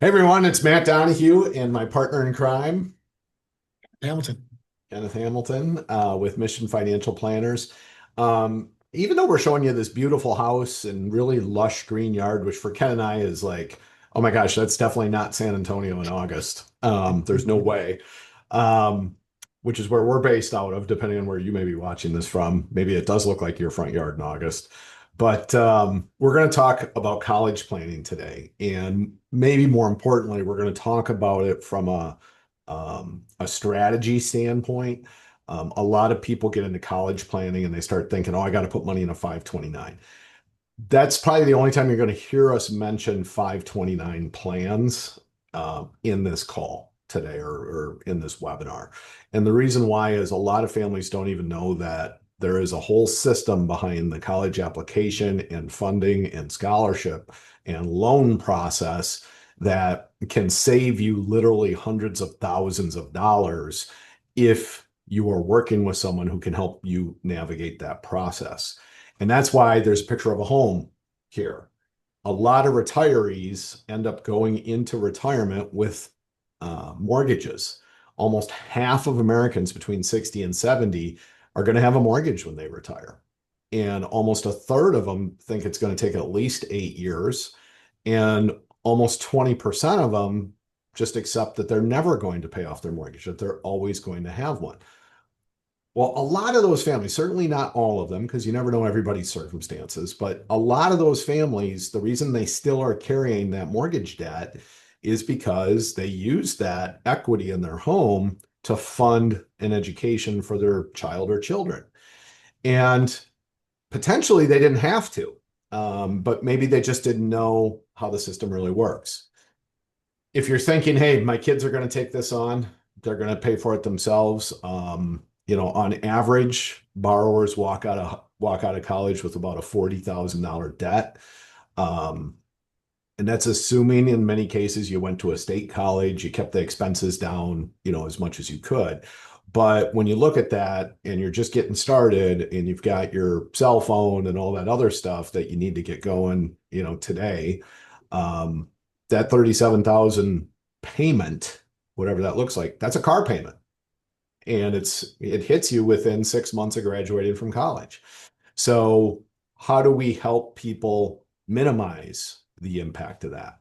Hey everyone, it's Matt Donaghue and my partner in crime, Hamilton. Kenneth Hamilton, with Mission Financial Planners. Even though we're showing you this beautiful house and really lush green yard, which for Ken and I is like, oh my gosh, that's definitely not San Antonio in August. There's no way. Um, which is where we're based out of, depending on where you may be watching this from. Maybe it does look like your front yard in August. But we're going to talk about college planning today. And maybe more importantly, we're going to talk about it from a strategy standpoint. A lot of people get into college planning and they start thinking, oh, I got to put money in a 529. That's probably the only time you're going to hear us mention 529 plans in this call today or in this webinar. And the reason why is a lot of families don't even know that there is a whole system behind the college application and funding and scholarship and loan process that can save you literally hundreds of thousands of dollars if you are working with someone who can help you navigate that process. And that's why there's a picture of a home here. A lot of retirees end up going into retirement with mortgages. Almost half of Americans between 60 and 70 are going to have a mortgage when they retire. And almost a third of them think it's going to take at least 8 years. And almost 20% of them just accept that they're never going to pay off their mortgage, that they're always going to have one. Well, a lot of those families, certainly not all of them, because you never know everybody's circumstances, but a lot of those families, the reason they still are carrying that mortgage debt is because they use that equity in their home to fund an education for their child or children. And potentially they didn't have to, but maybe they just didn't know how the system really works. If you're thinking, hey, my kids are going to take this on, they're going to pay for it themselves. On average, borrowers walk out of college with about a $40,000 debt. Um, and that's assuming in many cases you went to a state college, you kept the expenses down, as much as you could. But when you look at that and you're just getting started and you've got your cell phone and all that other stuff that you need to get going, today, um, that 37,000 payment, whatever that looks like, that's a car payment. And it hits you within 6 months of graduating from college. So how do we help people minimize the impact of that?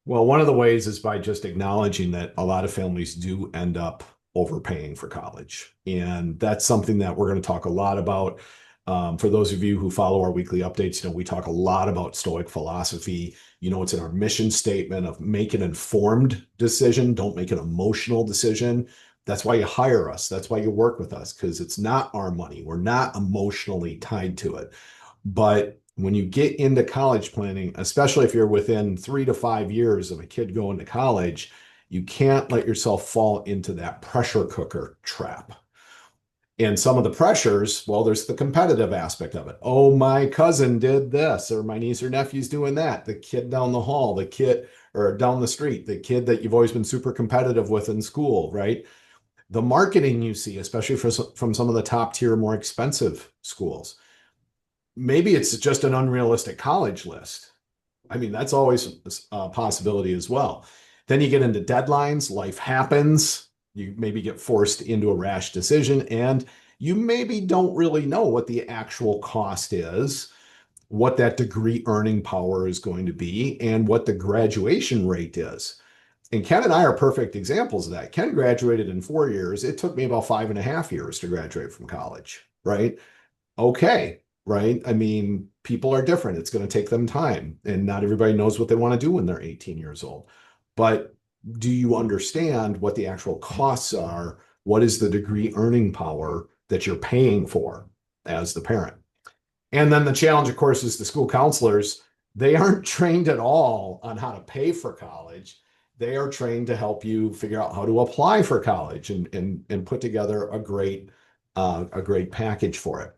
Well, one of the ways is by just acknowledging that a lot of families do end up overpaying for college. And that's something that we're going to talk a lot about. For those of you who follow our weekly updates, we talk a lot about Stoic philosophy. It's in our mission statement of make an informed decision, don't make an emotional decision. That's why you hire us. That's why you work with us, because it's not our money. We're not emotionally tied to it. But when you get into college planning, especially if you're within 3 to 5 years of a kid going to college, you can't let yourself fall into that pressure cooker trap. And some of the pressures, well, there's the competitive aspect of it. Oh, my cousin did this, or my niece or nephew's doing that. The kid down the hall, the kid, or down the street, the kid that you've always been super competitive with in school, right? The marketing you see, especially from some of the top tier, more expensive schools. Maybe it's just an unrealistic college list. I mean, that's always a possibility as well. Then you get into deadlines, life happens. You maybe get forced into a rash decision, and you maybe don't really know what the actual cost is, what that degree earning power is going to be, and what the graduation rate is. And Ken and I are perfect examples of that. Ken graduated in 4 years. It took me about 5.5 years to graduate from college, right? Okay, right? I mean, people are different. It's going to take them time, and not everybody knows what they want to do when they're 18 years old. But do you understand what the actual costs are? What is the degree earning power that you're paying for as the parent? And then the challenge, of course, is the school counselors. They aren't trained at all on how to pay for college. They are trained to help you figure out how to apply for college and put together a great package for it.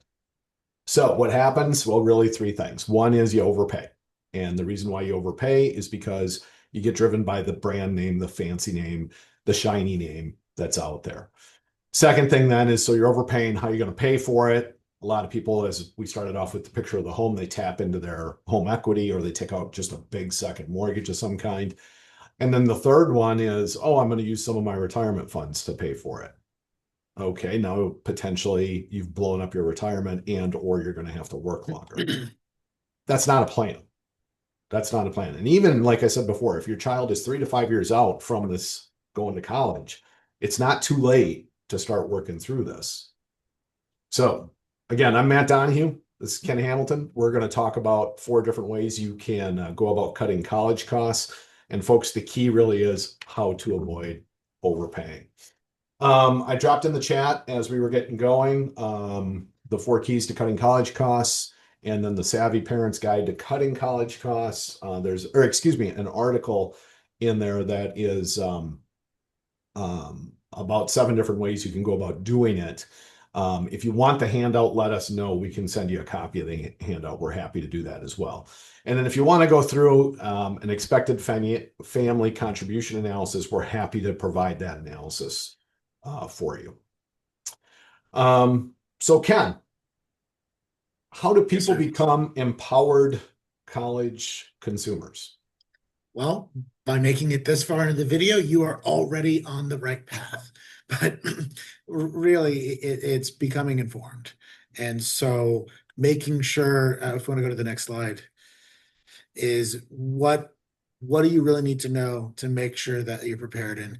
So what happens? Well, really three things. One is you overpay. And the reason why you overpay is because you get driven by the brand name, the fancy name, the shiny name that's out there. Second thing then is so you're overpaying, how are you going to pay for it? A lot of people, as we started off with the picture of the home, they tap into their home equity or they take out just a big second mortgage of some kind. And then the third one is, oh, I'm going to use some of my retirement funds to pay for it. Okay, now potentially you've blown up your retirement and or you're going to have to work longer. That's not a plan. That's not a plan. And even like I said before, if your child is 3 to 5 years out from this going to college, it's not too late to start working through this. So again, I'm Matt Donaghue. This is Ken Hamilton. We're going to talk about 4 different ways you can go about cutting college costs. And folks, the key really is how to avoid overpaying. I dropped in the chat as we were getting going, the 4 keys to cutting college costs, and then the Savvy Parents Guide to Cutting College Costs. Excuse me, an article in there that is about 7 different ways you can go about doing it. If you want the handout, let us know. We can send you a copy of the handout. We're happy to do that as well. And then if you want to go through an expected family contribution analysis, we're happy to provide that analysis for you. So Ken, how do Yes, people sir. become empowered college consumers? Well, by making it this far into the video, you are already on the right path. But really, it's becoming informed. And so making sure, if you want to go to the next slide, is what do you really need to know to make sure that you're prepared? And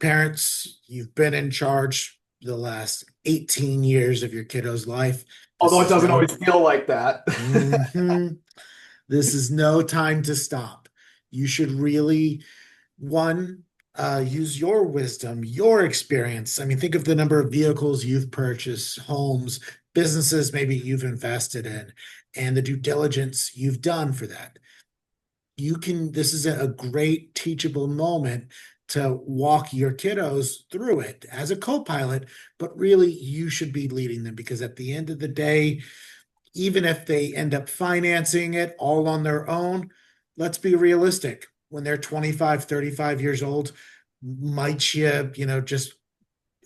parents, you've been in charge the last 18 years of your kiddo's life. Although This it is doesn't no always feel like that. Mhm. This is no time to stop. You should really, one, use your wisdom, your experience. I mean, think of the number of vehicles you've purchased, homes, businesses maybe you've invested in, and the due diligence you've done for that. This is a great teachable moment to walk your kiddos through it as a co-pilot, but really you should be leading them because at the end of the day, even if they end up financing it all on their own, let's be realistic. When they're 25, 35 years old, might you just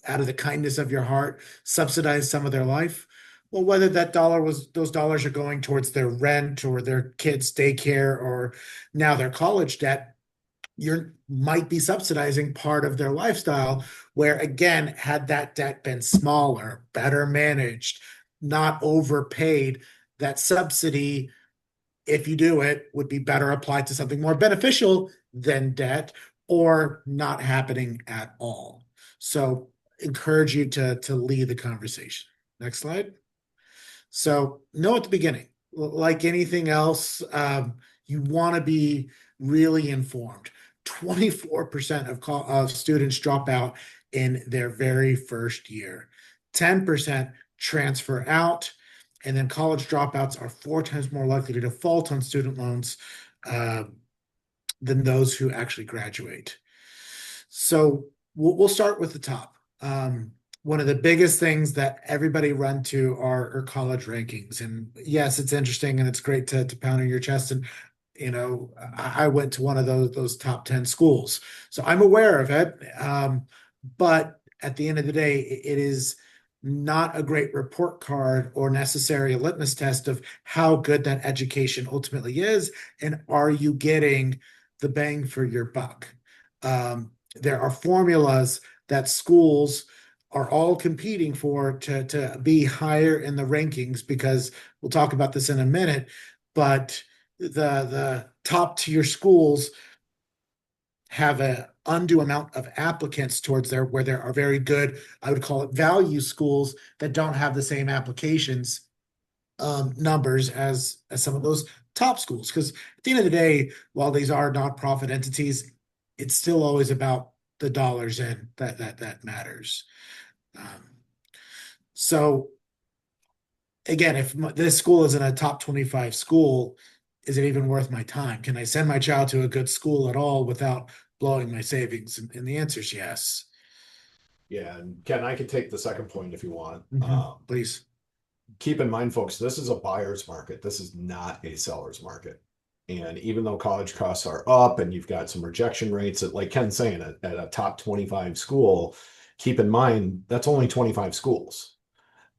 out of the kindness of your heart, subsidize some of their life? Well, whether those dollars are going towards their rent or their kids' daycare or now their college debt, you might be subsidizing part of their lifestyle where again had that debt been smaller, better managed, not overpaid, that subsidy, if you do it, would be better applied to something more beneficial than debt or not happening at all. So encourage you to lead the conversation. Next slide. So know at the beginning, like anything else, you want to be really informed. 24% of students drop out in their very first year. 10% transfer out, and then college dropouts are 4 times more likely to default on student loans uh, than those who actually graduate. So we'll start with the top. One of the biggest things that everybody run to are college rankings. And yes, it's interesting and it's great to pound on your chest. And I went to one of those top 10 schools, so I'm aware of it. But at the end of the day, it is not a great report card or necessary a litmus test of how good that education ultimately is, and are you getting the bang for your buck? There are formulas that schools are all competing for to be higher in the rankings because we'll talk about this in a minute, but the top tier schools have an undue amount of applicants towards there where there are very good, I would call it value schools that don't have the same applications numbers as some of those top schools. Because at the end of the day, while these are nonprofit entities, it's still always about the dollars in that matters. Um, so again, if this school isn't a top 25 school, is it even worth my time? Can I send my child to a good school at all without blowing my savings? And the answer is yes. Yeah, and Ken, I could take the second point if you want. Please. Keep in mind, folks, this is a buyer's market. This is not a seller's market. And even though college costs are up and you've got some rejection rates at, like Ken's saying, at a top 25 school, keep in mind that's only 25 schools.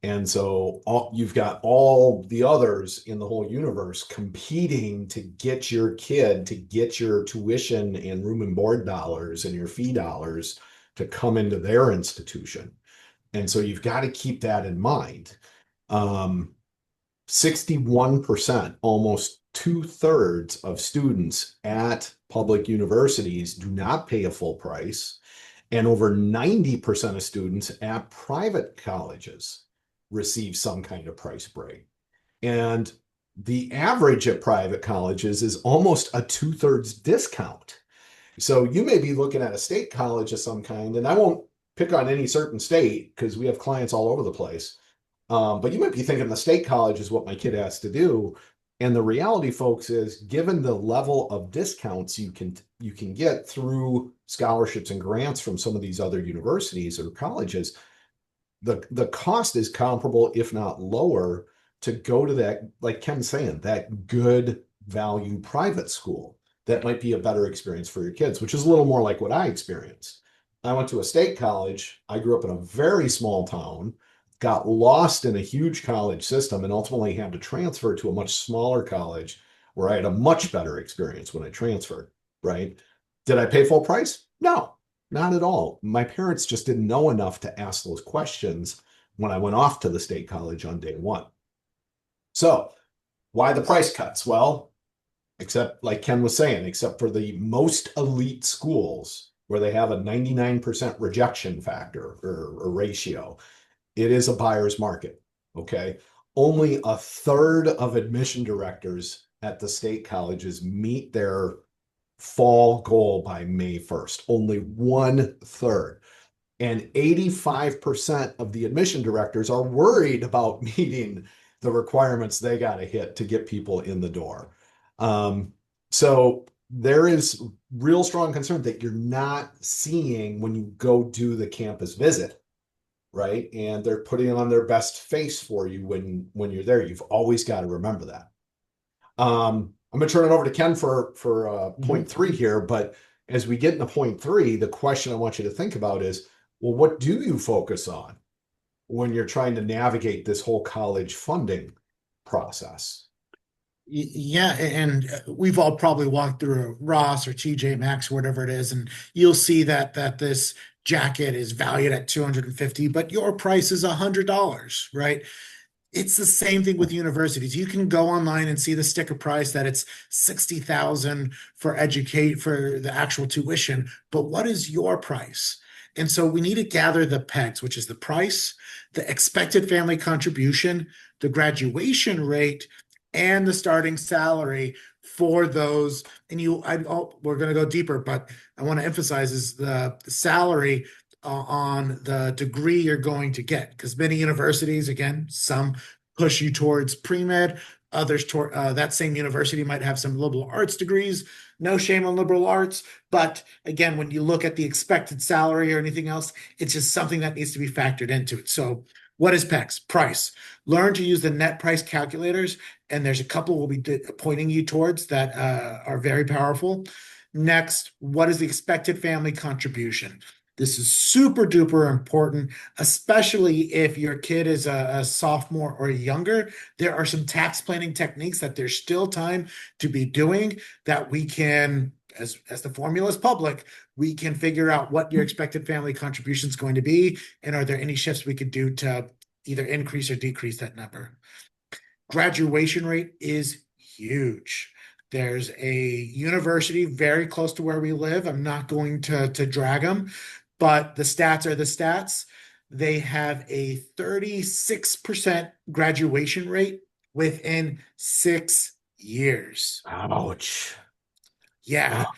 And so you've got all the others in the whole universe competing to get your kid, to get your tuition and room and board dollars and your fee dollars to come into their institution. And so you've got to keep that in mind. Um, 61%, almost two-thirds of students at public universities do not pay a full price, and over 90% of students at private colleges receive some kind of price break. And the average at private colleges is almost a two-thirds discount. So you may be looking at a state college of some kind, and I won't pick on any certain state because we have clients all over the place. But you might be thinking the state college is what my kid has to do. And the reality, folks, is given the level of discounts you can get through scholarships and grants from some of these other universities or colleges, the cost is comparable, if not lower, to go to that, like Ken's saying, that good value private school. That might be a better experience for your kids, which is a little more like what I experienced. I went to a state college. I grew up in a very small town, got lost in a huge college system, and ultimately had to transfer to a much smaller college where I had a much better experience when I transferred, right? Did I pay full price? No, not at all. My parents just didn't know enough to ask those questions when I went off to the state college on day one. So, why the price cuts? Well, except like Ken was saying, except for the most elite schools where they have a 99% rejection factor or ratio, it is a buyer's market. Okay. Only a third of admission directors at the state colleges meet their fall goal by May 1st. Only one third. And 85% of the admission directors are worried about meeting the requirements they got to hit to get people in the door. Um, so there is real strong concern that you're not seeing when you go do the campus visit, right? And they're putting on their best face for you when you're there. You've always got to remember that. I'm going to turn it over to Ken for Mhm. point three here, but as we get into point three, the question I want you to think about is, well, what do you focus on when you're trying to navigate this whole college funding process? Yeah, and we've all probably walked through a Ross or TJ Maxx, whatever it is, and you'll see that this jacket is valued at 250, but your price is $100, right? It's the same thing with universities. You can go online and see the sticker price that it's 60,000 for educate for the actual tuition, but what is your price? And so we need to gather the pegs, which is the price, the expected family contribution, the graduation rate, and the starting salary for those. And we're going to go deeper, but I want to emphasize is the salary on the degree you're going to get. Because many universities, again, some push you towards pre-med, others toward that same university might have some liberal arts degrees. No shame on liberal arts, but again, when you look at the expected salary or anything else, it's just something that needs to be factored into it. So, what is PEX? Price. Learn to use the net price calculators, and there's a couple we'll be pointing you towards that are very powerful. Next, what is the expected family contribution? This is super duper important, especially if your kid is a sophomore or younger. There are some tax planning techniques that there's still time to be doing that we can, as the formula is public, we can figure out what your expected family contribution is going to be, and are there any shifts we could do to either increase or decrease that number. Graduation rate is huge. There's a university very close to where we live. I'm not going to drag them, but the stats are the stats. They have a 36% graduation rate within 6 years. Ouch. Yeah. Oh,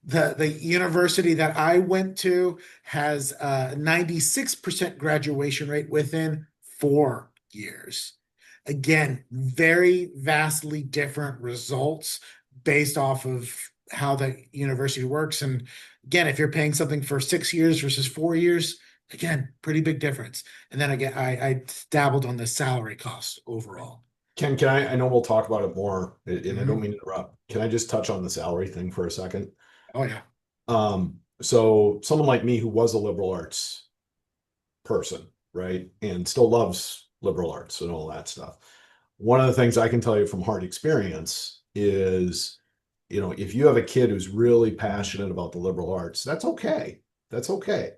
The university that I went to has a 96% graduation rate within 4 years. Again, very vastly different results based off of how the university works. And again, if you're paying something for 6 years versus 4 years, again, pretty big difference. And then again, I dabbled on the salary cost overall. Ken, I know we'll talk about it more, and I don't Mhm. mean to interrupt. Can I just touch on the salary thing for a second? Oh yeah. So someone like me who was a liberal arts person, right, and still loves liberal arts and all that stuff. One of the things I can tell you from hard experience is, if you have a kid who's really passionate about the liberal arts, that's okay. That's okay.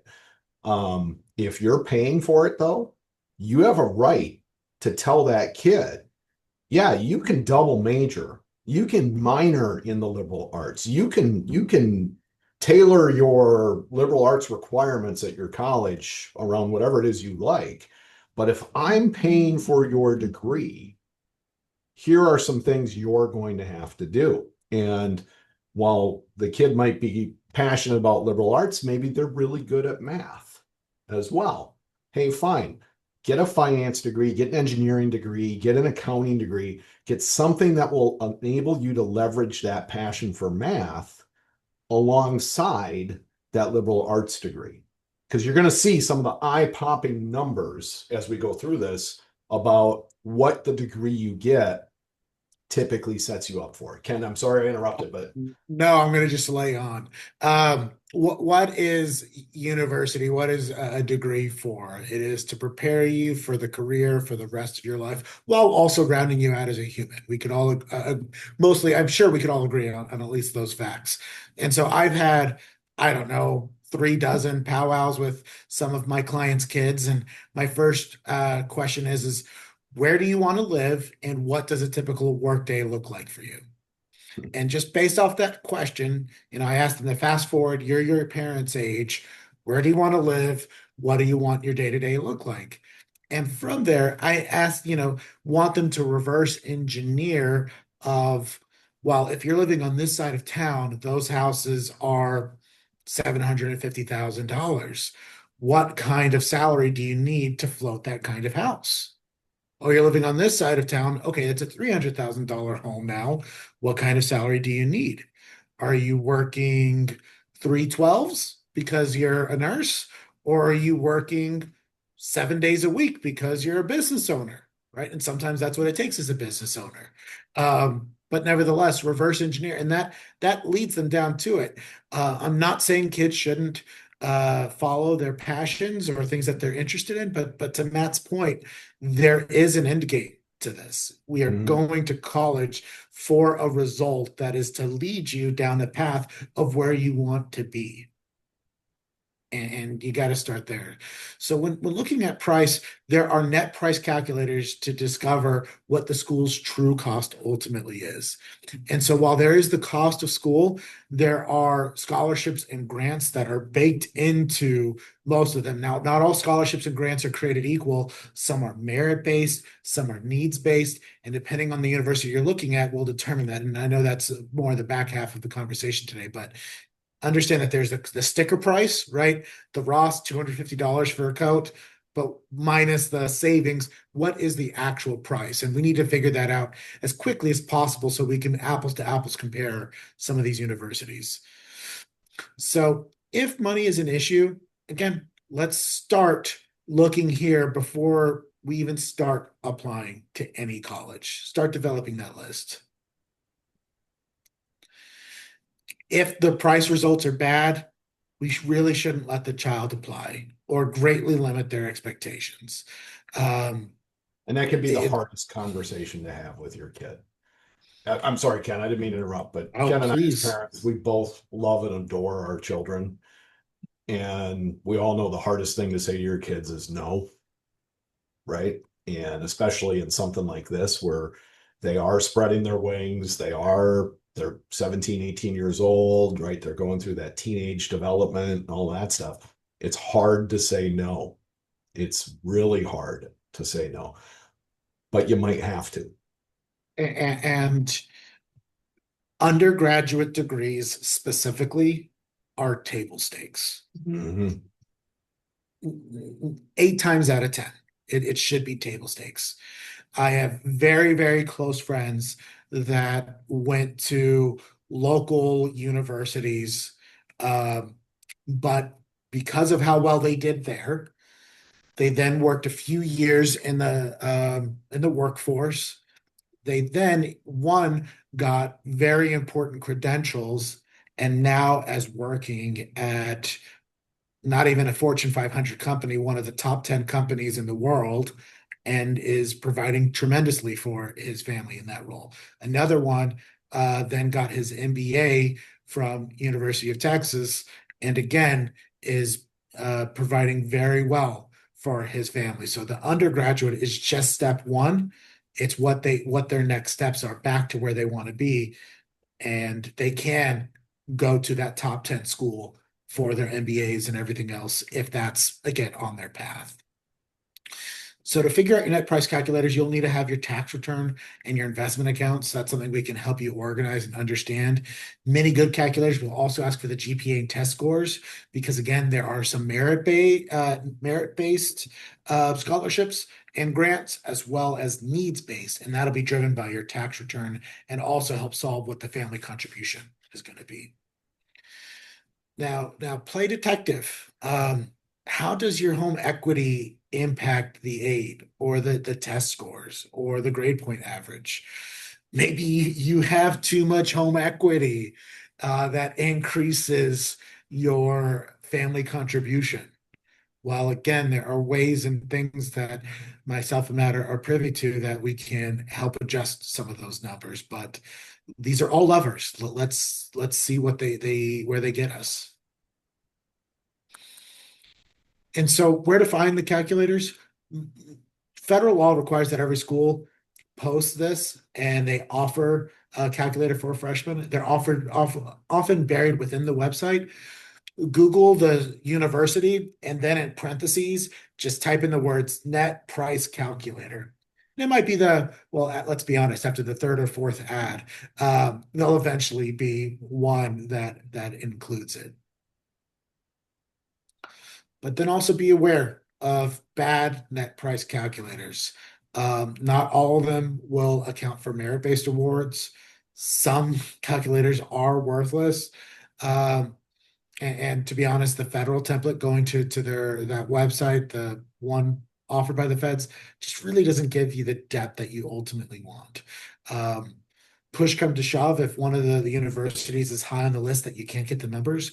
If you're paying for it though, you have a right to tell that kid, yeah, you can double major. You can minor in the liberal arts. You can tailor your liberal arts requirements at your college around whatever it is you like. But if I'm paying for your degree, here are some things you're going to have to do. And while the kid might be passionate about liberal arts, maybe they're really good at math as well. Hey, fine. Get a finance degree, get an engineering degree, get an accounting degree, get something that will enable you to leverage that passion for math alongside that liberal arts degree. Because you're going to see some of the eye-popping numbers as we go through this about what the degree you get typically sets you up for. Ken, I'm sorry I interrupted, but No, I'm going to just lay on. What is university? What is a degree for? It is to prepare you for the career for the rest of your life, while also grounding you out as a human. We could all, mostly, I'm sure we could all agree on at least those facts. And so I've had, I don't know, 3 dozen powwows with some of my clients' kids, and my first question is where do you want to live, and what does a typical workday look like for you? And just based off that question, I asked them to fast forward, you're your parents' age. Where do you want to live? What do you want your day to day look like? And from there, I asked, want them to reverse engineer of, well, if you're living on this side of town, those houses are $750,000. What kind of salary do you need to float that kind of house? Oh, you're living on this side of town. Okay, it's a $300,000 home now. What kind of salary do you need? Are you working 312s because you're a nurse? Or are you working 7 days a week because you're a business owner, right? And sometimes that's what it takes as a business owner. But nevertheless, reverse engineer, and that leads them down to it. I'm not saying kids shouldn't follow their passions or things that they're interested in, but to Matt's point, there is an end game to this. We are mhm. going to college for a result that is to lead you down the path of where you want to be. And you got to start there. So when looking at price, there are net price calculators to discover what the school's true cost ultimately is. And so while there is the cost of school, there are scholarships and grants that are baked into most of them. Now, not all scholarships and grants are created equal. Some are merit-based, some are needs-based, and depending on the university you're looking at will determine that. And I know that's more the back half of the conversation today, but understand that there's the sticker price, right? The Ross, $250 for a coat, but minus the savings, what is the actual price? And we need to figure that out as quickly as possible so we can apples to apples compare some of these universities. So if money is an issue, again, let's start looking here before we even start applying to any college. Start developing that list. If the price results are bad, we really shouldn't let the child apply or greatly limit their expectations. Um, And that could be the it, hardest conversation to have with your kid. I'm sorry, Ken, I didn't mean to interrupt, but oh, Ken and I, as please. parents, we both love and adore our children. And we all know the hardest thing to say to your kids is no, right? And especially in something like this where they are spreading their wings, they're 17, 18 years old, right? They're going through that teenage development and all that stuff. It's hard to say no. It's really hard to say no, but you might have to. And undergraduate degrees specifically are table stakes. Mhm. 8 times out of 10, it should be table stakes. I have very, very close friends that went to local universities, um, but because of how well they did there, they then worked a few years in the workforce. They then one got very important credentials, and now as working at not even a Fortune 500 company, one of the top 10 companies in the world, and is providing tremendously for his family in that role. Another one then got his MBA from University of Texas, and again is providing very well for his family. So the undergraduate is just step one. It's what their next steps are back to where they want to be, and they can go to that top 10 school for their MBAs and everything else if that's again on their path. So to figure out your net price calculators, you'll need to have your tax return and your investment accounts. That's something we can help you organize and understand. Many good calculators will also ask for the GPA and test scores because again, there are some merit-based scholarships and grants as well as needs-based, and that'll be driven by your tax return and also help solve what the family contribution is going to be. Now play detective. How does your home equity impact the aid or the test scores or the grade point average? Maybe you have too much home equity that increases your family contribution. While again, there are ways and things that myself and Matt are privy to that we can help adjust some of those numbers, but these are all levers. Let's see what they where they get us. And so where to find the calculators? Federal law requires that every school posts this and they offer a calculator for freshmen. They're often buried within the website. Google the university and then in parentheses, just type in the words net price calculator. And it might be let's be honest, after the third or fourth ad, there'll eventually be one that includes it. But then also be aware of bad net price calculators. Not all of them will account for merit-based awards. Some calculators are worthless. And to be honest, the federal template going to that website, the one offered by the feds, just really doesn't give you the depth that you ultimately want. Push come to shove, if one of the universities is high on the list that you can't get the numbers,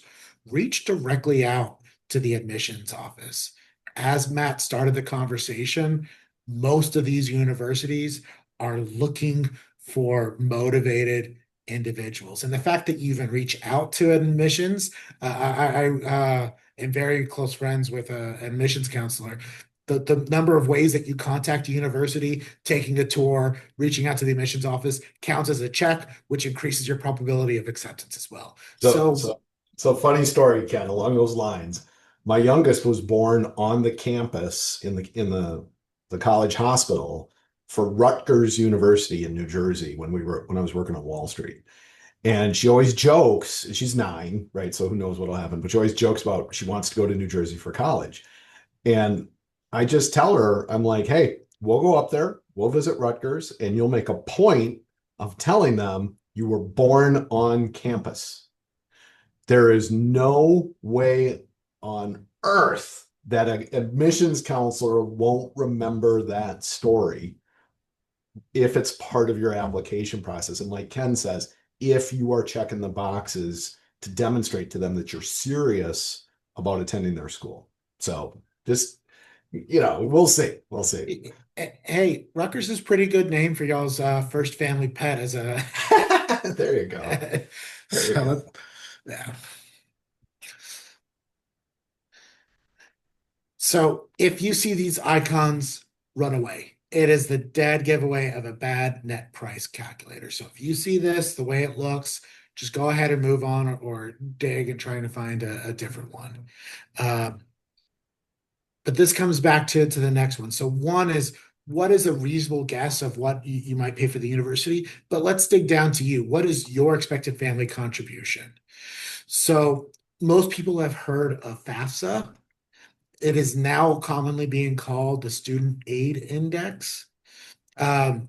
reach directly out to the admissions office. As Matt started the conversation, most of these universities are looking for motivated individuals. And the fact that you even reach out to admissions, I am very close friends with an admissions counselor. The number of ways that you contact a university, taking a tour, reaching out to the admissions office counts as a check, which increases your probability of acceptance as well. So, So so, so funny story, Ken, along those lines. My youngest was born on the campus in the college hospital for Rutgers University in New Jersey when I was working on Wall Street. And she always jokes, she's 9, right? So who knows what'll happen, but she always jokes about she wants to go to New Jersey for college. And I just tell her, I'm like, hey, we'll go up there, we'll visit Rutgers, and you'll make a point of telling them you were born on campus. There is no way on earth that an admissions counselor won't remember that story if it's part of your application process. And like Ken says, if you are checking the boxes to demonstrate to them that you're serious about attending their school. So just, we'll see. We'll see. hey, Rutgers is a pretty good name for y'all's first family pet as a There you go. There you go. yeah. So if you see these icons, run away. It is the dead giveaway of a bad net price calculator. So if you see this, the way it looks, just go ahead and move on or dig and trying to find a different one. Um, but this comes back to the next one. So one is what is a reasonable guess of what you might pay for the university? But let's dig down to you. What is your expected family contribution? So most people have heard of FAFSA. It is now commonly being called the Student Aid Index. Um,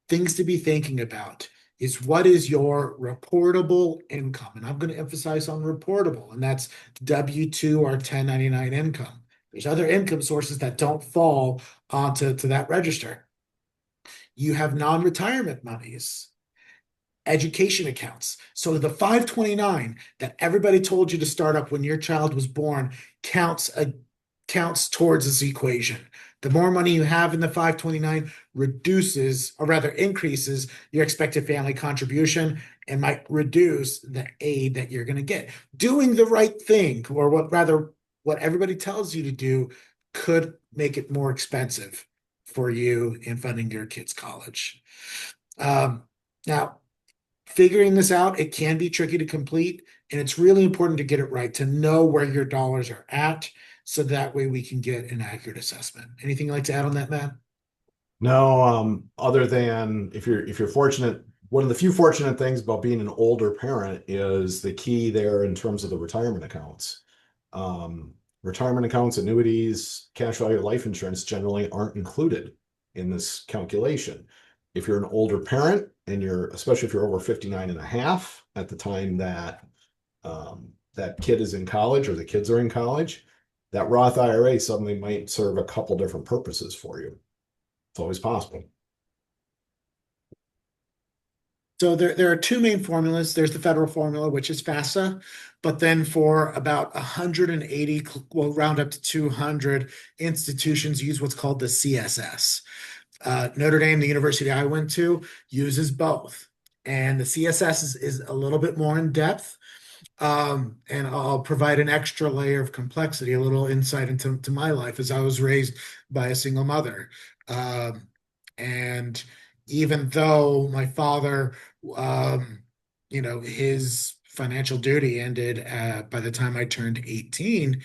Things to be thinking about is what is your reportable income? And I'm going to emphasize on reportable, and that's W-2 or 1099 income. There's other income sources that don't fall onto that register. You have non-retirement monies, education accounts. So the 529 that everybody told you to start up when your child was born counts towards this equation. The more money you have in the 529 reduces, or rather increases, your expected family contribution and might reduce the aid that you're going to get. Doing the right thing, or what everybody tells you to do, could make it more expensive for you in funding your kids' college. Um, Now, figuring this out, it can be tricky to complete, and it's really important to get it right, to know where your dollars are at, so that way we can get an accurate assessment. Anything you'd like to add on that, Matt? No, other than if you're fortunate, one of the few fortunate things about being an older parent is the key there in terms of the retirement accounts. Um, Retirement accounts, annuities, cash value life insurance generally aren't included in this calculation. If you're an older parent and especially if you're over 59 and a half at the time that that kid is in college or the kids are in college, that Roth IRA suddenly might serve a couple different purposes for you. It's always possible. So there are two main formulas. There's the federal formula, which is FAFSA, but then for about 180, we'll round up to 200 institutions use what's called the CSS. Notre Dame, the university I went to, uses both. And the CSS is a little bit more in depth. And I'll provide an extra layer of complexity, a little insight into my life, as I was raised by a single mother. Um, and even though my father, um, his financial duty ended by the time I turned 18,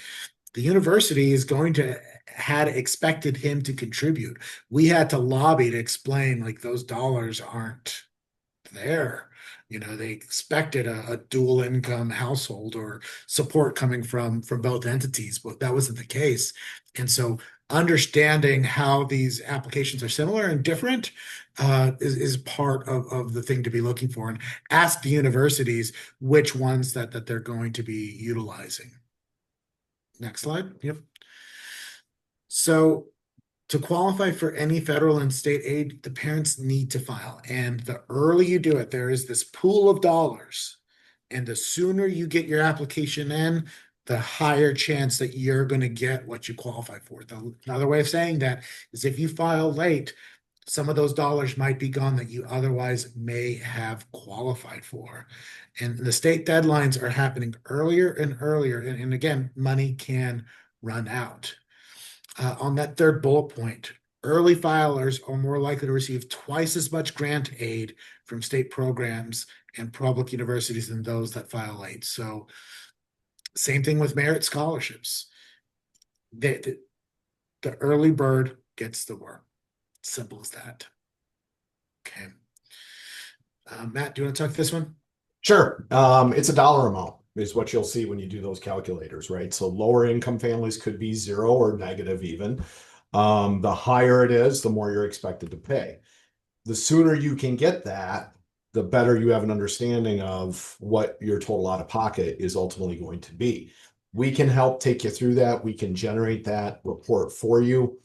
the university is going to had expected him to contribute. We had to lobby to explain, like, those dollars aren't there. They expected a dual income household or support coming from both entities, but that wasn't the case. And so understanding how these applications are similar and different is part of the thing to be looking for, and ask the universities which ones that they're going to be utilizing. Next slide. Yep. So to qualify for any federal and state aid, the parents need to file. And the earlier you do it, there is this pool of dollars. And the sooner you get your application in, the higher chance that you're going to get what you qualify for. Another way of saying that is, if you file late, some of those dollars might be gone that you otherwise may have qualified for. And the state deadlines are happening earlier and earlier. And again, money can run out. On that third bullet point, early filers are more likely to receive twice as much grant aid from state programs and public universities than those that file late. So, same thing with merit scholarships. The early bird gets the worm. Simple as that. Okay. Matt, do you want to talk this one? Sure. It's a dollar amount is what you'll see when you do those calculators, right? So lower income families could be zero or negative even. The higher it is, the more you're expected to pay. The sooner you can get that, the better you have an understanding of what your total out of pocket is ultimately going to be. We can help take you through that. We can generate that report for you.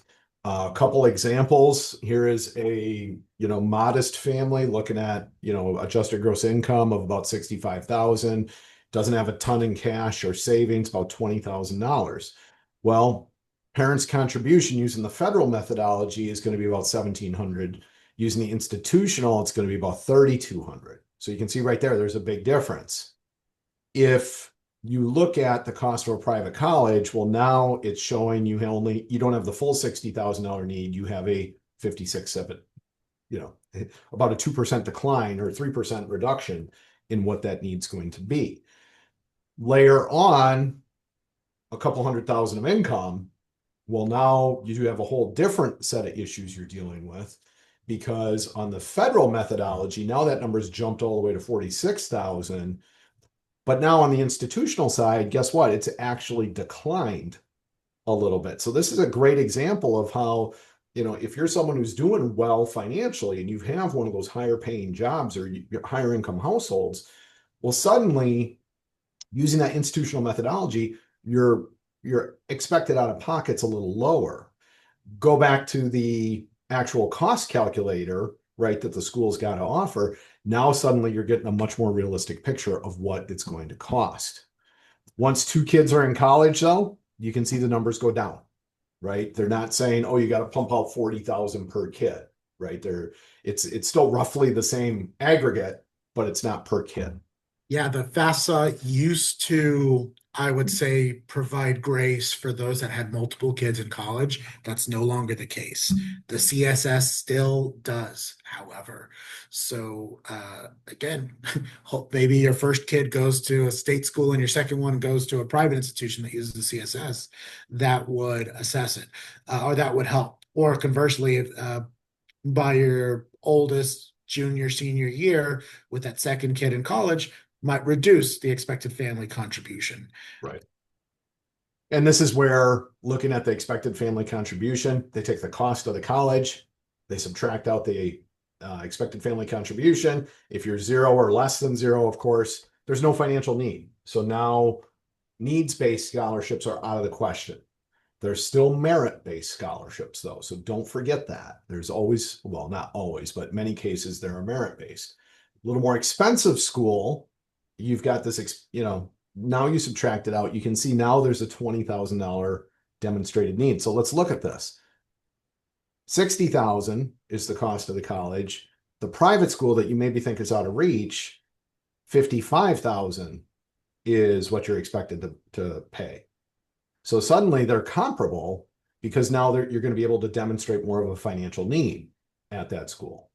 A couple examples. Here is a modest family looking at adjusted gross income of about 65,000. Doesn't have a ton in cash or savings, about $20,000. Well, parents' contribution using the federal methodology is going to be about 1,700. Using the institutional, it's going to be about 3,200. So you can see right there, there's a big difference. If you look at the cost of a private college, well, now it's showing you don't have the full $60,000 need. You have a 56, 7, about a 2% decline or 3% reduction in what that need's going to be. Layer on a couple 100,000 of income. Well, now you do have a whole different set of issues you're dealing with, because on the federal methodology, now that number's jumped all the way to 46,000. But now on the institutional side, guess what? It's actually declined a little bit. So this is a great example of how, if you're someone who's doing well financially and you have one of those higher paying jobs or higher income households, well, suddenly using that institutional methodology, your expected out of pocket's a little lower. Go back to the actual cost calculator, right, that the school's got to offer. Now suddenly you're getting a much more realistic picture of what it's going to cost. Once two kids are in college, though, you can see the numbers go down. right? They're not saying, oh, you got to pump out 40,000 per kid, right? It's still roughly the same aggregate, but it's not per kid. Yeah, the FAFSA used to, I would say, provide grace for those that had multiple kids in college. That's no longer the case. The CSS still does, however. So, again, maybe your first kid goes to a state school and your second one goes to a private institution that uses the CSS. That would assess it, or that would help. Or conversely, by your oldest junior, senior year with that second kid in college, might reduce the expected family contribution. Right. And this is where looking at the expected family contribution, they take the cost of the college, they subtract out the expected family contribution. If you're zero or less than zero, of course, there's no financial need. So now needs-based scholarships are out of the question. There's still merit-based scholarships, though. So don't forget that. There's always, well, not always, but many cases there are merit-based. A little more expensive school, you've got this, now you subtract it out. You can see now there's a $20,000 demonstrated need. So let's look at this. 60,000 is the cost of the college. The private school that you maybe think is out of reach, 55,000 is what you're expected to pay. So suddenly they're comparable because now you're going to be able to demonstrate more of a financial need at that school.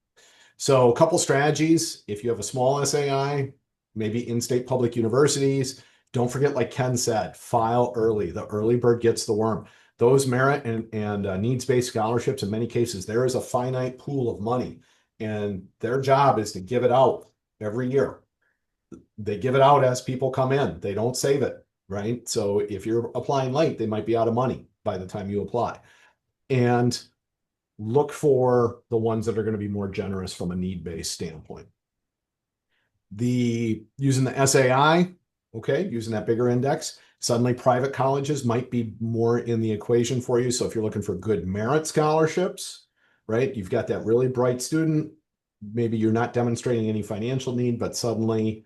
So a couple strategies. If you have a small SAI, maybe in-state public universities, don't forget, like Ken said, file early. The early bird gets the worm. Those merit and needs-based scholarships, in many cases, there is a finite pool of money, and their job is to give it out every year. They give it out as people come in. They don't save it, right? So if you're applying late, they might be out of money by the time you apply. And look for the ones that are going to be more generous from a need-based standpoint. Using the SAI, okay, using that bigger index, suddenly private colleges might be more in the equation for you. So if you're looking for good merit scholarships, right, you've got that really bright student, maybe you're not demonstrating any financial need, but suddenly,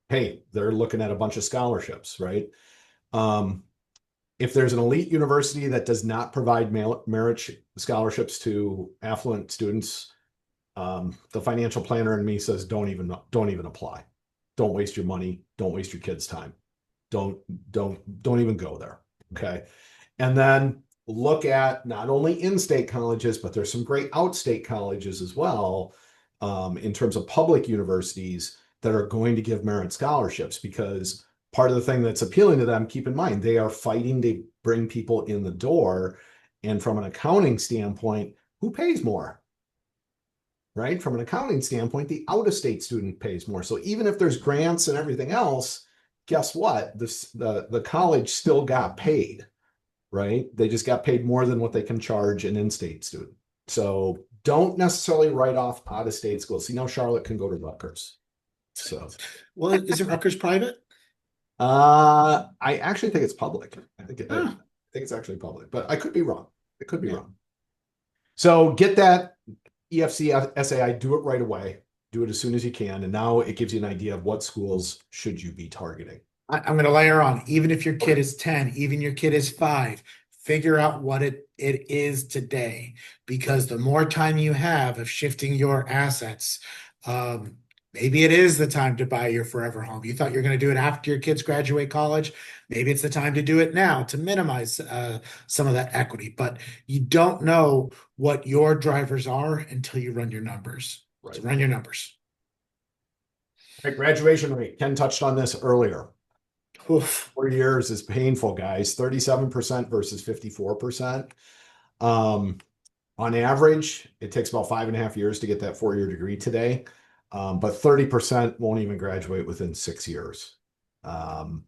hey, they're looking at a bunch of scholarships, right? If there's an elite university that does not provide merit scholarships to affluent students, the financial planner in me says don't even apply. Don't waste your money. Don't waste your kids' time. Don't even go there. Okay. And then look at not only in-state colleges, but there's some great out-state colleges as well, in terms of public universities that are going to give merit scholarships, because part of the thing that's appealing to them, keep in mind, they are fighting to bring people in the door. And from an accounting standpoint, who pays more? Right? From an accounting standpoint, the out-of-state student pays more. So even if there's grants and everything else, guess what? The college still got paid, right? They just got paid more than what they can charge an in-state student. So don't necessarily write off out-of-state schools. See, now Charlotte can go to Rutgers. So, Well, is it Rutgers private? I actually think it's public. I think Ah, it's actually public, but I could be wrong. It could be wrong. So get that EFC SAI, do it right away. Do it as soon as you can. And now it gives you an idea of what schools should you be targeting. I'm going to layer on. Even if your kid Okay. is 10, even your kid is 5, figure out what it is today. Because the more time you have of shifting your assets, maybe it is the time to buy your forever home. You thought you're going to do it after your kids graduate college. Maybe it's the time to do it now to minimize some of that equity. But you don't know what your drivers are until you run your numbers. So Right. run your numbers. Right, graduation rate. Ken touched on this earlier. Oof. 4 years is painful, guys. 37% versus 54%. Um, on average, it takes about 5.5 years to get that 4-year degree today. But 30% won't even graduate within 6 years. Um,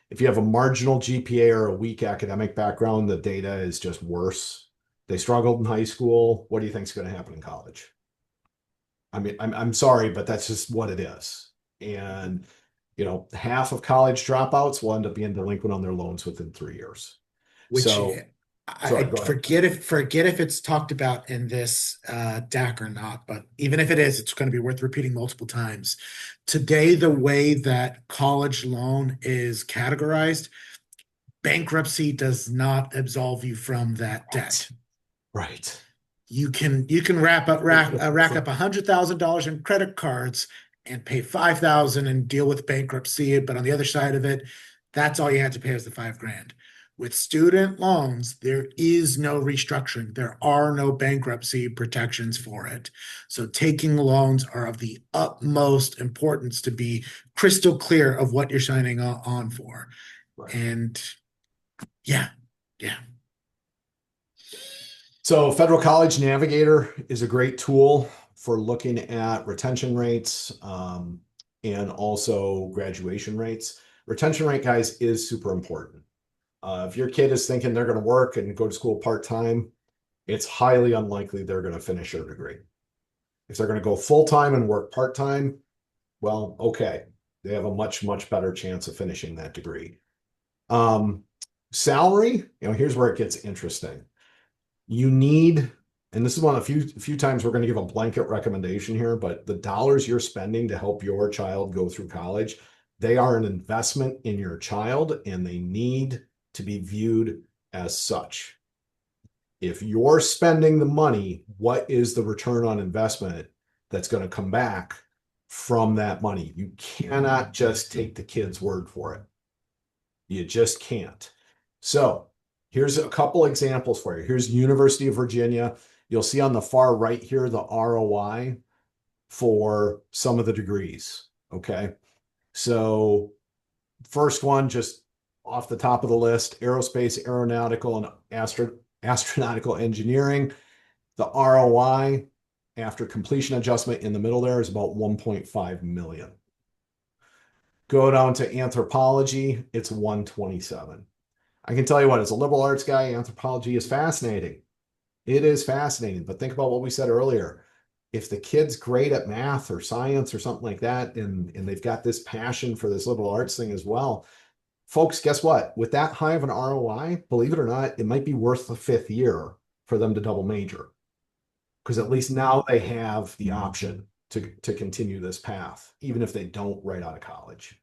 if you have a marginal GPA or a weak academic background, the data is just worse. They struggled in high school. What do you think is going to happen in college? I mean, I'm sorry, but that's just what it is. And half of college dropouts will end up being delinquent on their loans within 3 years. Which So, sorry, I go ahead. forget if it's talked about in this DAC or not, but even if it is, it's going to be worth repeating multiple times. Today, the way that college loan is categorized, Bankruptcy does not absolve you from that debt. Right. Right. You can rack up $100,000 in credit cards and pay 5,000 and deal with bankruptcy. But on the other side of it, that's all you had to pay is the 5 grand. With student loans, there is no restructuring. There are no bankruptcy protections for it. So taking loans are of the utmost importance to be crystal clear of what you're signing on for. Right. And yeah, yeah. So Federal College Navigator is a great tool for looking at retention rates and also graduation rates. Retention rate, guys, is super important. If your kid is thinking they're going to work and go to school part-time, it's highly unlikely they're going to finish their degree. If they're going to go full-time and work part-time, well, okay, they have a much, much better chance of finishing that degree. Salary, here's where it gets interesting. You need, and this is one of the few times we're going to give a blanket recommendation here, but the dollars you're spending to help your child go through college, they are an investment in your child and they need to be viewed as such. If you're spending the money, what is the return on investment that's going to come back from that money? You cannot just take the kid's word for it. You just can't. So here's a couple examples for you. Here's University of Virginia. You'll see on the far right here the ROI for some of the degrees. Okay. So first one, just off the top of the list, aerospace, aeronautical, and astronautical engineering. The ROI after completion adjustment in the middle there is about 1.5 million. Go down to anthropology, it's 127. I can tell you what, as a liberal arts guy, anthropology is fascinating. It is fascinating, but think about what we said earlier. If the kid's great at math or science or something like that, and they've got this passion for this liberal arts thing as well, folks, guess what? With that high of an ROI, believe it or not, it might be worth the 5th year for them to double major. Because at least now they have the option to continue this path, even if they don't right out of college.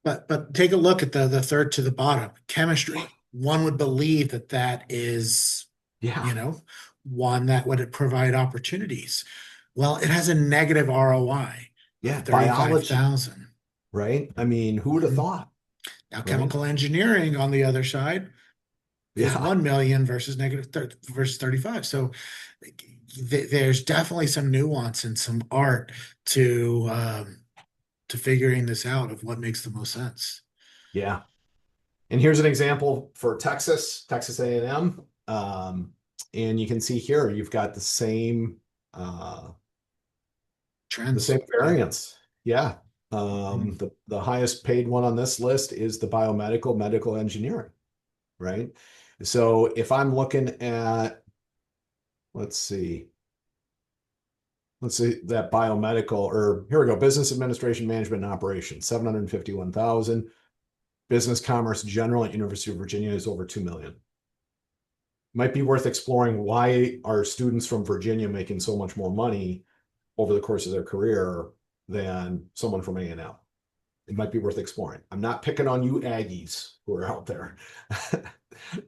But take a look at the third to the bottom, chemistry. One would believe that that is, Yeah. one that would provide opportunities. Well, it has a negative ROI of Yeah. Biology, 35,000. right? I mean, who would have Mhm. thought, Now, right? chemical engineering on the other side is Yeah. 1 million versus versus 35. So there's definitely some nuance and some art to figuring this out of what makes the most sense. Yeah. And here's an example for Texas A&M. And you can see here, you've got uh, the Trends. same Yeah. variance. Yeah. Mhm. The highest paid one on this list is the biomedical medical engineering, right? So if I'm looking at, let's see, that biomedical, or here we go, business administration, management, and operations, 751,000. Business commerce general at University of Virginia is over 2 million. Might be worth exploring why are students from Virginia making so much more money over the course of their career than someone from A&M. It might be worth exploring. I'm not picking on you Aggies who are out there,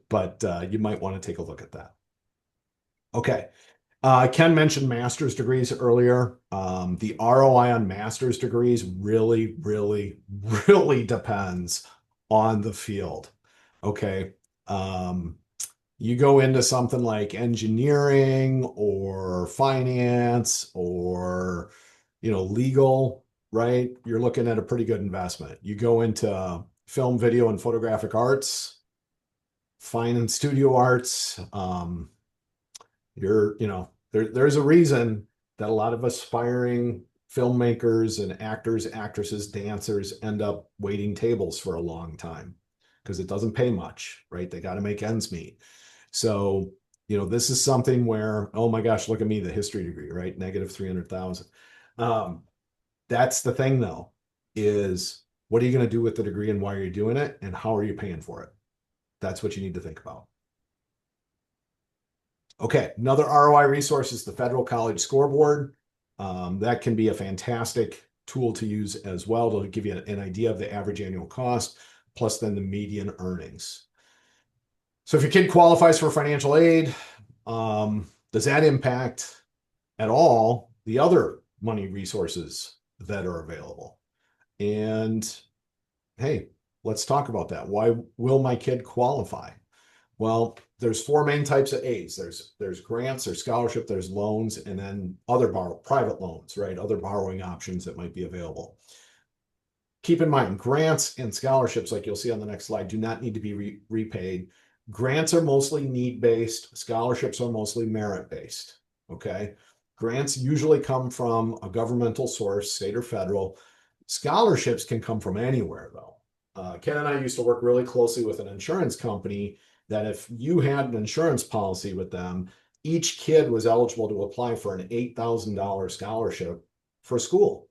but you might want to take a look at that. Okay. Ken mentioned master's degrees earlier. The ROI on master's degrees really, really, really depends on the field. Okay. You go into something like engineering or finance or, legal, right? You're looking at a pretty good investment. You go into film, video, and photographic arts, fine and studio arts. There's a reason that a lot of aspiring filmmakers and actors, actresses, dancers end up waiting tables for a long time because it doesn't pay much, right? They got to make ends meet. So, this is something where, oh my gosh, look at me, the history degree, right? Negative 300,000. That's the thing though, is what are you going to do with the degree and why are you doing it? And how are you paying for it? That's what you need to think about. Okay, another ROI resource is the Federal College Scoreboard. That can be a fantastic tool to use as well to give you an idea of the average annual cost, plus then the median earnings. So if your kid qualifies for financial aid, does that impact at all the other money resources that are available? And hey, let's talk about that. Why will my kid qualify? Well, there's four main types of aids. There's grants, there's scholarship, there's loans, and then other private loans, right? Other borrowing options that might be available. Keep in mind, grants and scholarships, like you'll see on the next slide, do not need to be repaid. Grants are mostly need-based. Scholarships are mostly merit-based. Okay. Grants usually come from a governmental source, state or federal. Scholarships can come from anywhere, though. Ken and I used to work really closely with an insurance company that if you had an insurance policy with them, each kid was eligible to apply for an $8,000 scholarship for school.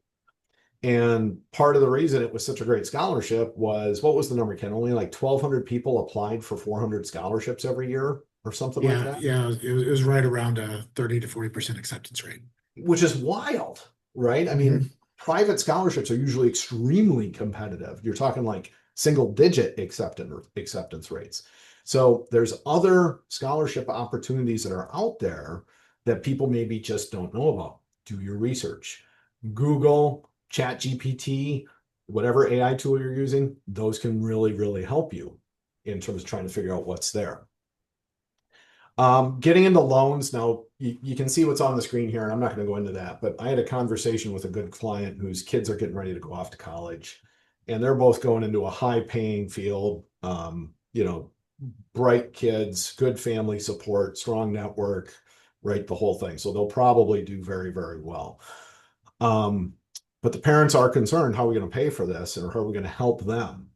And part of the reason it was such a great scholarship was, what was the number, Ken? Only like 1,200 people applied for 400 scholarships every year or something like Yeah, that, yeah, it was right around a 30 to 40% acceptance rate. which is wild, right? I mean, Hmm. private scholarships are usually extremely competitive. You're talking like single digit acceptance rates. So there's other scholarship opportunities that are out there that people maybe just don't know about. Do your research. Google, Chat GPT, whatever AI tool you're using, those can really, really help you in terms of trying to figure out what's there. Getting into loans now, you can see what's on the screen here, and I'm not going to go into that, but I had a conversation with a good client whose kids are getting ready to go off to college, and they're both going into a high-paying field. Bright kids, good family support, strong network, right? The whole thing. So they'll probably do very, very well. Um, but the parents are concerned, how are we going to pay for this, and how are we going to help them?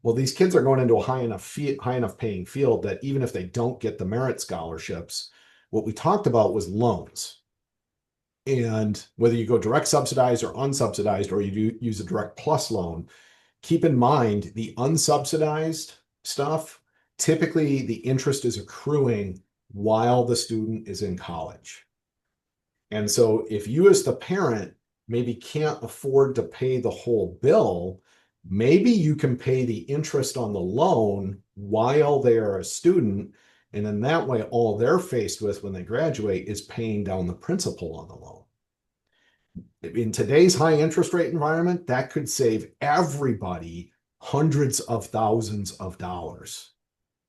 Well, these kids are going into a high enough paying field that even if they don't get the merit scholarships, what we talked about was loans. And whether you go direct subsidized or unsubsidized, or you do use a direct plus loan, keep in mind the unsubsidized stuff, typically the interest is accruing while the student is in college. And so if you as the parent maybe can't afford to pay the whole bill, maybe you can pay the interest on the loan while they are a student. And then that way, all they're faced with when they graduate is paying down the principal on the loan. In today's high interest rate environment, that could save everybody hundreds of thousands of dollars.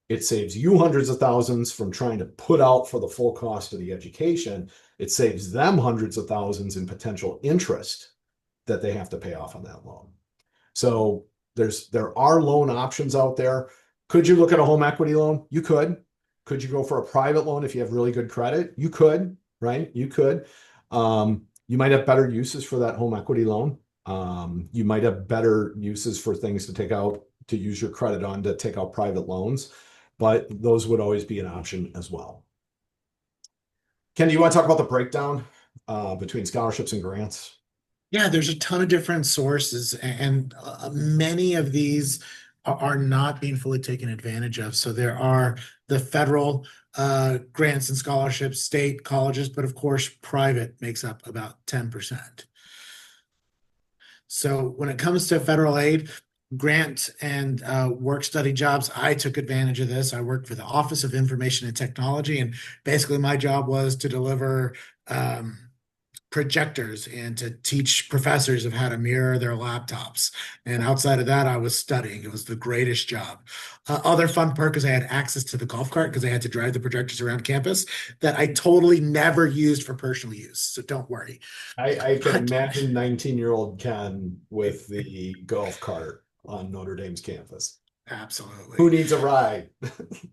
It saves you hundreds of thousands from trying to put out for the full cost of the education. It saves them hundreds of thousands in potential interest that they have to pay off on that loan. So there are loan options out there. Could you look at a home equity loan? You could. Could you go for a private loan if you have really good credit? You could, right? You could. You might have better uses for that home equity loan. You might have better uses for things to take out, to use your credit on to take out private loans, but those would always be an option as well. Ken, do you want to talk about the breakdown between scholarships and grants? Yeah, there's a ton of different sources, and many of these are not being fully taken advantage of. So there are the federal grants and scholarships, state colleges, but of course, private makes up about 10%. So when it comes to federal aid, grant and work study jobs, I took advantage of this. I worked for the Office of Information and Technology, and basically my job was to deliver projectors and to teach professors of how to mirror their laptops. And outside of that, I was studying. It was the greatest job. Other fun perk is I had access to the golf cart because I had to drive the projectors around campus that I totally never used for personal use. So don't worry. I can But imagine 19-year-old Ken with the golf cart on Notre Dame's campus. Who absolutely. needs a ride?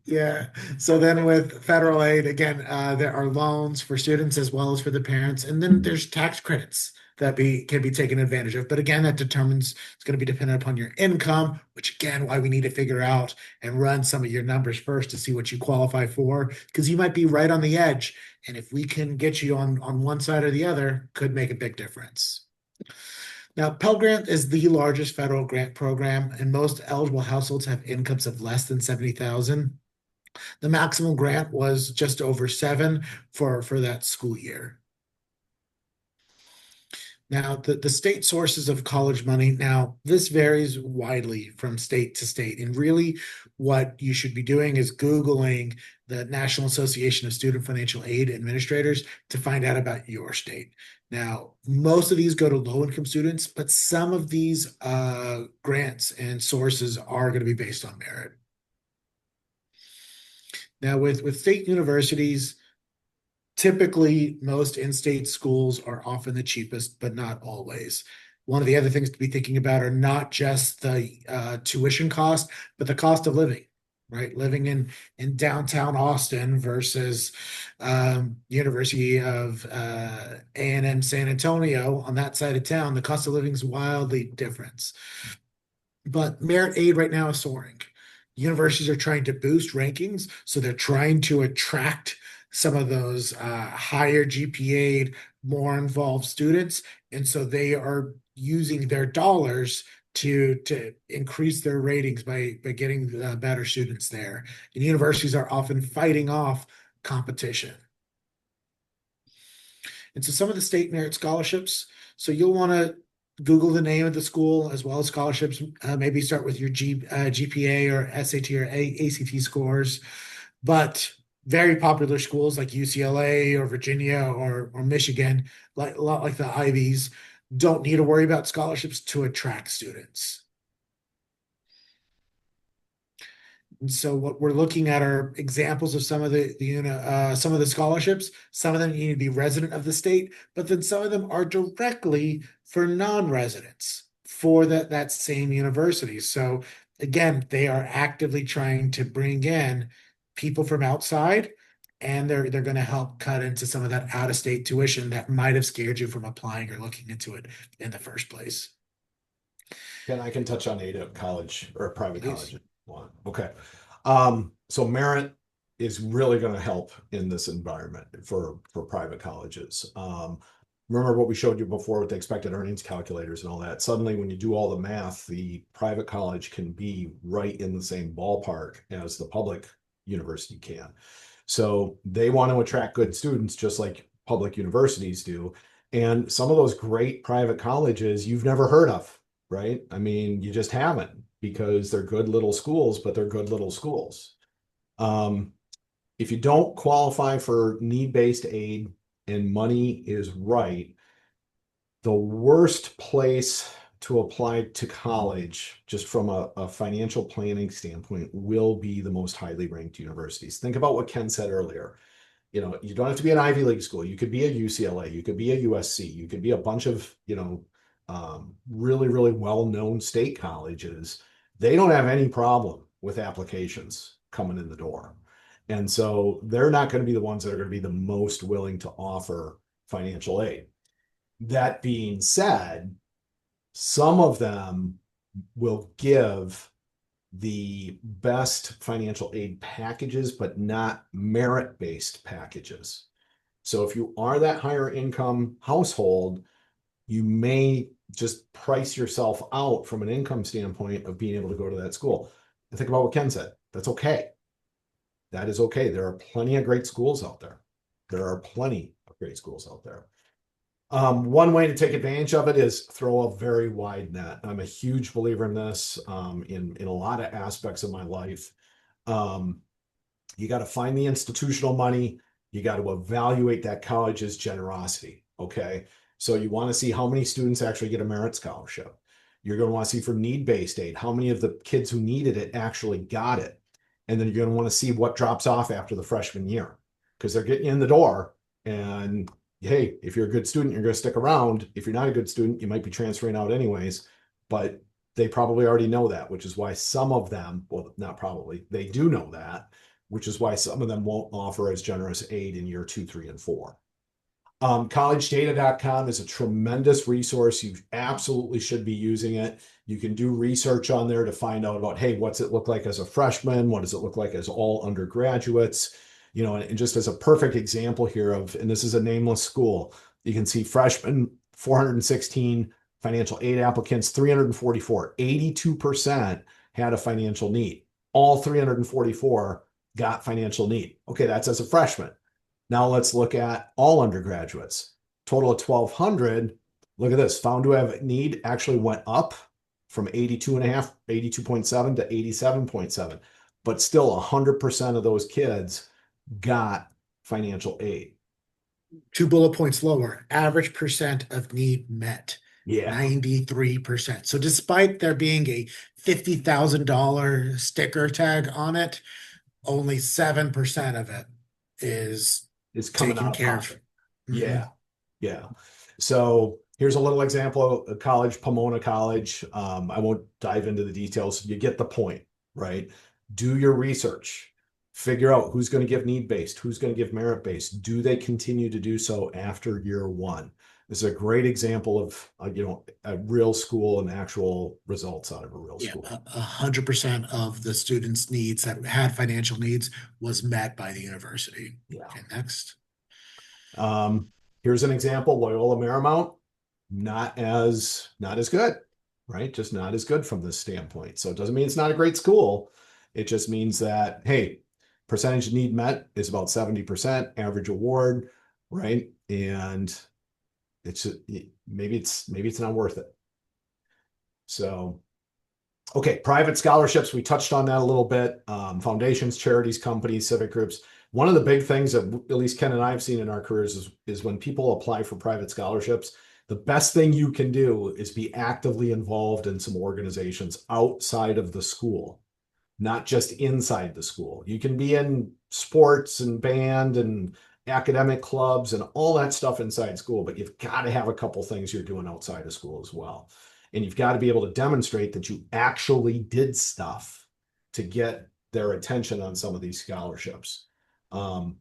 Yeah. So then with federal aid, again, there are loans for students as well as for the parents. And then there's tax credits that can be taken advantage of. But again, that determines it's going to be dependent upon your income, which again, why we need to figure out and run some of your numbers first to see what you qualify for, because you might be right on the edge. And if we can get you on one side or the other, could make a big difference. Now, Pell Grant is the largest federal grant program, and most eligible households have incomes of less than 70,000. The maximum grant was just over 7 for that school year. Now, the state sources of college money, now this varies widely from state to state. And really, what you should be doing is Googling the National Association of Student Financial Aid Administrators to find out about your state. Now, most of these go to low-income students, but some of these grants and sources are going to be based on merit. Now, with state universities, typically most in-state schools are often the cheapest, but not always. One of the other things to be thinking about are not just the tuition cost, but the cost of living, right? Living in downtown Austin versus University of A&M San Antonio on that side of town, the cost of living is wildly different. But merit aid right now is soaring. Universities are trying to boost rankings, so they're trying to attract some of those higher GPA, more involved students, and so they are using their dollars to increase their ratings by getting better students there. And universities are often fighting off competition. And so some of the state merit scholarships. So you'll want to Google the name of the school as well as scholarships. Maybe start with your GPA or SAT or ACT scores. But very popular schools like UCLA or Virginia or Michigan, like a lot like the Ivies, don't need to worry about scholarships to attract students. And so what we're looking at are examples of some of some of the scholarships. Some of them need to be resident of the state, but then some of them are directly for non-residents for that same university. So again, they are actively trying to bring in people from outside, and they're going to help cut into some of that out-of-state tuition that might have scared you from applying or looking into it in the first place. And I can touch on aid at college or private college Please. if you want. Okay. So merit is really going to help in this environment for private colleges. Remember what we showed you before with the expected earnings calculators and all that. Suddenly, when you do all the math, the private college can be right in the same ballpark as the public university can. So they want to attract good students just like public universities do. And some of those great private colleges you've never heard of, right? I mean, you just haven't because they're good little schools, but they're good little schools. Um, if you don't qualify for need-based aid and money is right, the worst place to apply to college, just from a financial planning standpoint, will be the most highly ranked universities. Think about what Ken said earlier. You know, you don't have to be an Ivy League school. You could be a UCLA, you could be a USC, you could be a bunch of, really, really well-known state colleges. They don't have any problem with applications coming in the door. And so they're not going to be the ones that are going to be the most willing to offer financial aid. That being said, some of them will give the best financial aid packages, but not merit-based packages. So if you are that higher income household, you may just price yourself out from an income standpoint of being able to go to that school. And think about what Ken said. That's okay. That is okay. There are plenty of great schools out there. There are plenty of great schools out there. One way to take advantage of it is throw a very wide net. I'm a huge believer in this in a lot of aspects of my life. Um, you got to find the institutional money. You got to evaluate that college's generosity. Okay. So you want to see how many students actually get a merit scholarship. You're going to want to see for need-based aid, how many of the kids who needed it actually got it. And then you're going to want to see what drops off after the freshman year because they're getting you in the door. And hey, if you're a good student, you're going to stick around. If you're not a good student, you might be transferring out anyways. But they probably already know that, which is why some of them, well, not probably, they do know that, which is why some of them won't offer as generous aid in year 2, 3, and 4. Collegedata.com is a tremendous resource. You absolutely should be using it. You can do research on there to find out about, hey, what's it look like as a freshman? What does it look like as all undergraduates? You know, and just as a perfect example here of, and this is a nameless school, you can see freshmen, 416 financial aid applicants, 344, 82% had a financial need. All 344 got financial need. Okay, that's as a freshman. Now let's look at all undergraduates. Total of 1,200, Look at this. Found to have need actually went up from 82.5, 82.7 to 87.7, but still 100% of those kids got financial aid. Two bullet points lower, average percent of need met, Yeah. 93%. So despite there being a $50,000 sticker tag on it, only 7% of it is Is coming taken out of care of. pocket. Mhm. Yeah. Yeah. So here's a little example of a college, Pomona College. I won't dive into the details. You get the point, right? Do your research. Figure out who's going to give need-based, who's going to give merit-based. Do they continue to do so after year one? This is a great example of a real school and actual results out of a real Yeah, school. 100% of the students' needs that had financial needs was met by the university. Yeah. Okay, next. Um, Here's an example, Loyola Marymount, not as good, right? Just not as good from this standpoint. So it doesn't mean it's not a great school. It just means that, hey, percentage need met is about 70% average award, right? And it's maybe it's not worth it. So okay, private scholarships, we touched on that a little bit. Foundations, charities, companies, civic groups. One of the big things that at least Ken and I have seen in our careers is when people apply for private scholarships, the best thing you can do is be actively involved in some organizations outside of the school, not just inside the school. You can be in sports and band and academic clubs and all that stuff inside school, but you've got to have a couple things you're doing outside of school as well. And you've got to be able to demonstrate that you actually did stuff to get their attention on some of these scholarships. Um,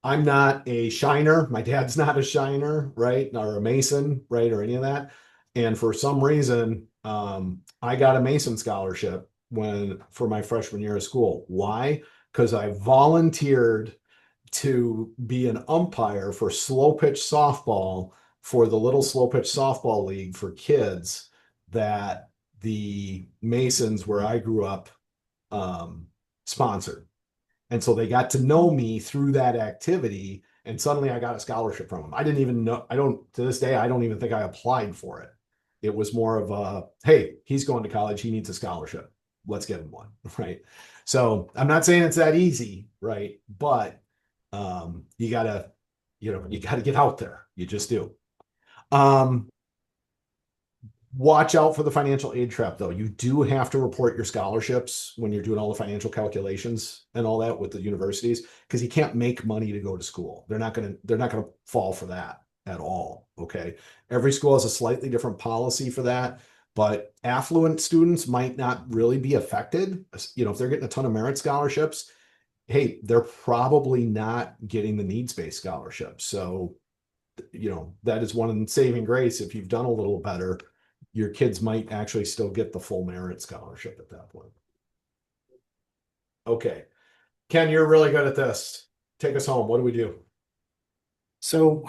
I'm not a shiner. My dad's not a shiner, right? Or a Mason, right? Or any of that. And for some reason, I got a Mason scholarship for my freshman year of school. Why? Because I volunteered to be an umpire for slow pitch softball for the little slow pitch softball league for kids that the Masons, where I grew up, um, sponsored. And so they got to know me through that activity. And suddenly I got a scholarship from them. I didn't even know, to this day, I don't even think I applied for it. It was more of a, hey, he's going to college. He needs a scholarship. Let's get him one. Right. So I'm not saying it's that easy. Right. But you gotta, you gotta get out there. You just do. Um, Watch out for the financial aid trap, though. You do have to report your scholarships when you're doing all the financial calculations and all that with the universities, because you can't make money to go to school. They're not gonna fall for that at all. Okay. Every school has a slightly different policy for that, but affluent students might not really be affected. If they're getting a ton of merit scholarships, hey, they're probably not getting the needs-based scholarship. So, that is one saving grace. If you've done a little better, your kids might actually still get the full merit scholarship at that point. Okay. Ken, you're really good at this. Take us home. What do we do? So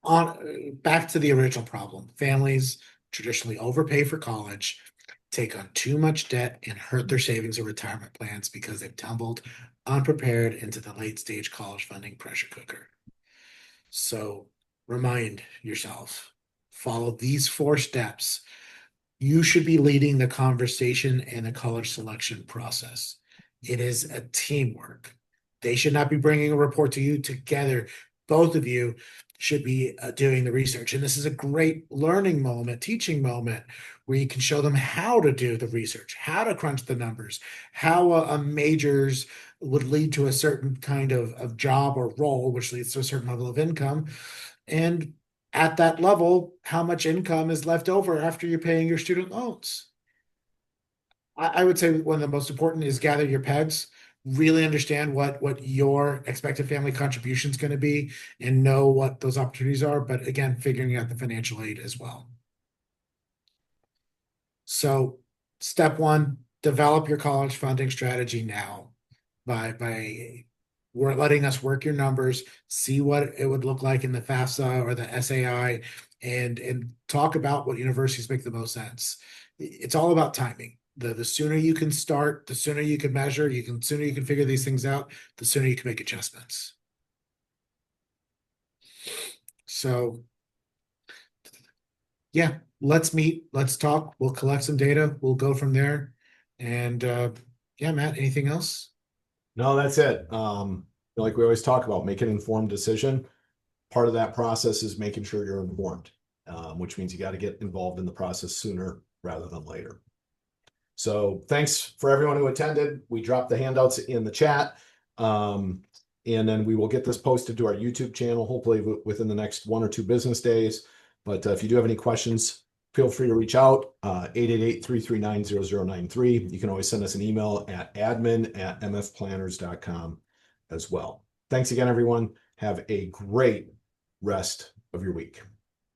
on back to the original problem. Families traditionally overpay for college, take on too much debt, and hurt their savings or retirement plans because they've tumbled unprepared into the late stage college funding pressure cooker. So remind yourself, follow these four steps. You should be leading the conversation and the college selection process. It is a teamwork. They should not be bringing a report to you together. Both of you should be doing the research. And this is a great learning moment, teaching moment, where you can show them how to do the research, how to crunch the numbers, how a majors would lead to a certain kind of job or role, which leads to a certain level of income. And at that level, how much income is left over after you're paying your student loans? I would say one of the most important is gather your pegs, really understand what your expected family contribution is going to be, and know what those opportunities are. But again, figuring out the financial aid as well. So, step one, develop your college funding strategy now by we're letting us work your numbers, see what it would look like in the FAFSA or the SAI, and talk about what universities make the most sense. It's all about timing. The sooner you can start, the sooner you can measure, sooner you can figure these things out, the sooner you can make adjustments. So Yeah, let's meet, let's talk. We'll collect some data. We'll go from there. And yeah, Matt, anything else? No, that's it. Like we always talk about, make an informed decision. Part of that process is making sure you're informed, which means you got to get involved in the process sooner rather than later. So thanks for everyone who attended. We dropped the handouts in the chat. And then we will get this posted to our YouTube channel, hopefully within the next 1 or 2 business days. But if you do have any questions, feel free to reach out, 888-339-0093. You can always send us an email at admin@mfplanners.com as well. Thanks again, everyone. Have a great rest of your week.